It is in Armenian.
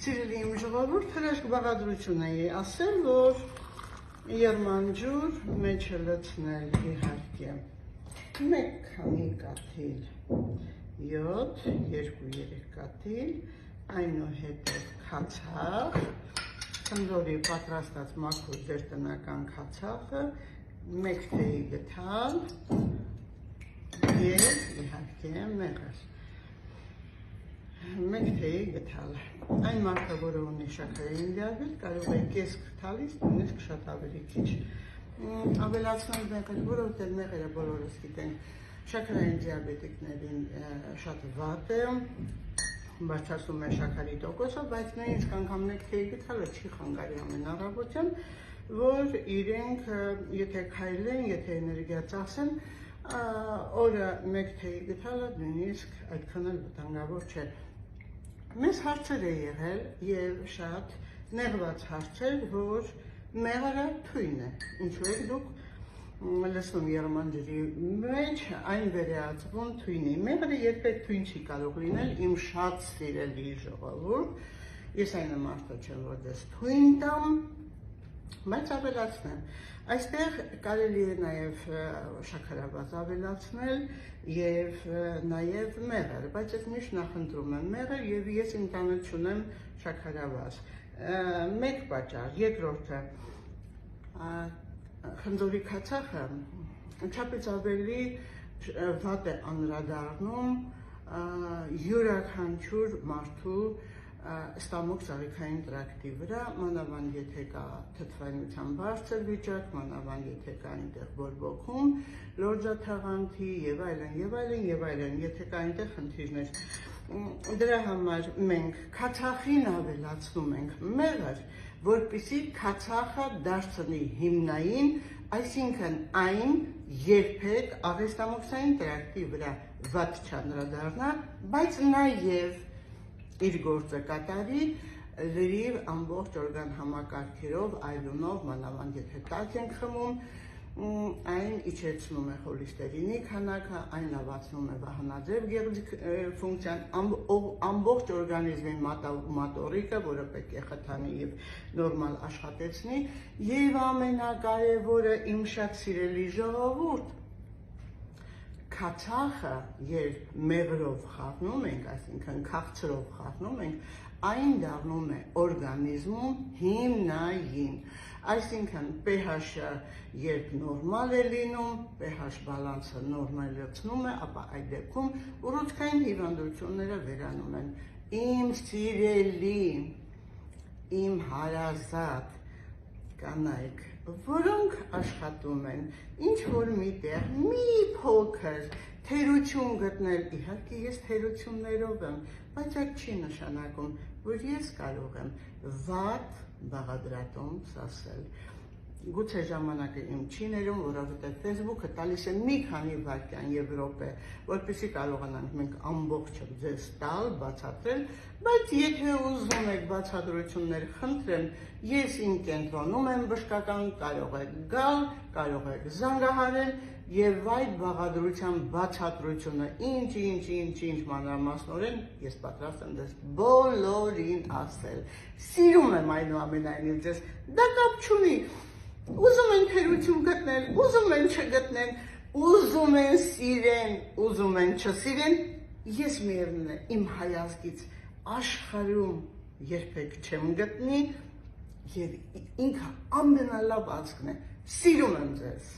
Սիրելի իմ ժողովուրդ, հրաշք բաղադրություն էի ասել, որ երմանջուր մեջը լցնել իհարկե մեկ քանի կաթիլ յոդ, 2-3 կաթիլ, այնուհետև քացախ, խնձորի պատրաստած մաքուր ձեր տնական քացախը, մեկ թեյի գթալ և իհարկե մեղր։ Մեկ թեյի գթալ։ Այն մարդը, որը ունի շաքարային դիաբետ, կարող է կես գթալից նույնիսկ շատ ավելի քիչ ավելացնել մեղր, որովհետև մեղրը բոլորս գիտենք շաքարային դիաբետիկներին շատ վատ է, բարձրացնում է շաքարի տոկոսը, բայց նույնիսկ անգամ մեկ թեյի գթալը չի խանգարի ամեն առավոտյան, որ իրենք եթե քայլեն, եթե էներգիա ծախսեն, օրը մեկ թեյի գթալը նույնիսկ այդքան էլ վտանգավոր չէ։ Մեզ հարցեր է եղել և շատ նեղված հարցեր, որ մեղրը թույն է, ինչու եք դուք լցնում եղմանջրի մեջ, այն վերածվում թույնի։ Մեղրը երբեք թույն չի կարող լինել, իմ շատ սիրելի ժողովուրդ, ես այն մարդը չեմ, որ դες թույն տամ, բայց ավելացնեմ։ Այստեղ կարելի է նաև շաքարավազ ավելացնել և նաև մեղր, բայց այդ միշտ նախընտրում եմ մեղր և ես իմ տանը չունեմ շաքարավազ։ Մեկ պատճառ, երկրորդը, խնձորի քացախը չափից ավելի վատ է անդրադառնում յուրաքանչյուր մարդու ստամոք ծաղիկային տրակտի վրա, մանավանդ եթե կա թթվայնության բարձր վիճակ, մանավանդ եթե կա այնտեղ բորբոքում, լորձաթաղանթի և այլն, եթե կա այնտեղ խնդիրներ։ Դրա համար մենք քացախին ավելացնում ենք մեղր, որպեսզի քացախը դարձնի հիմնային, այսինքն այն երբեք աղեստամոքսային տրակտի վրա վատ չանդրադառնա, բայց նաև իր գործը կատարի լրիվ ամբողջ օրգան համակարգերով, այլունով, մանավանդ եթե տաք ենք խմում, այն իջեցնում է խոլեստերինի քանակը, այն լավացնում է վահանաձև գեղձի ֆունկցիան, ամբողջ օրգանիզմի մատորիկը, որը պետք է խթանի և նորմալ աշխատեցնի, և ամենակարևորը իմ շատ սիրելի ժողովուրդ, քացախը, երբ մեղրով խառնում ենք, այսինքն քաղցրով խառնում ենք, այն դառնում է օրգանիզմում հիմնային, այսինքն pH-ը երբ նորմալ է լինում, pH բալանսը նորմալացնում է, ապա այդ դեպքում ուռուցքային հիվանդությունները վերանում են։ Իմ սիրելի, իմ հարազատ կանայք, որոնք աշխատում են ինչ-որ միտեղ, մի փոքր թերություն գտնել, իհարկե ես թերություններով եմ, բայց այդ չի նշանակում, որ ես կարող եմ վատ բաղադրատոմս ասել։ Գուցե ժամանակը իմ չի ներում, որովհետև Facebook-ը տալիս է մի քանի վայրկյան և րոպե, որպեսզի կարողանանք մենք ամբողջը ձեզ տալ, բացատրել, բայց եթե ուզում եք բացատրություններ, խնդրեմ, ես իմ կենտրոնում եմ բժշկական, կարող եք գալ, կարող եք զանգահարել և այդ բաղադրության բացատրությունը ինչ մանրամասնորեն ես պատրաստ եմ ձեզ բոլորին ասել։ Սիրում եմ այնուամենայնիվ ձեզ, դա կապ չունի, ուզում են թերություն գտնել, ուզում են չգտնեն, ուզում են սիրեն, ուզում են չսիրեն, ես միևնույն է իմ հայազգից աշխարհում երբեք չեմ գտնի և ինքը ամենալավ ազգն է, սիրում եմ ձեզ։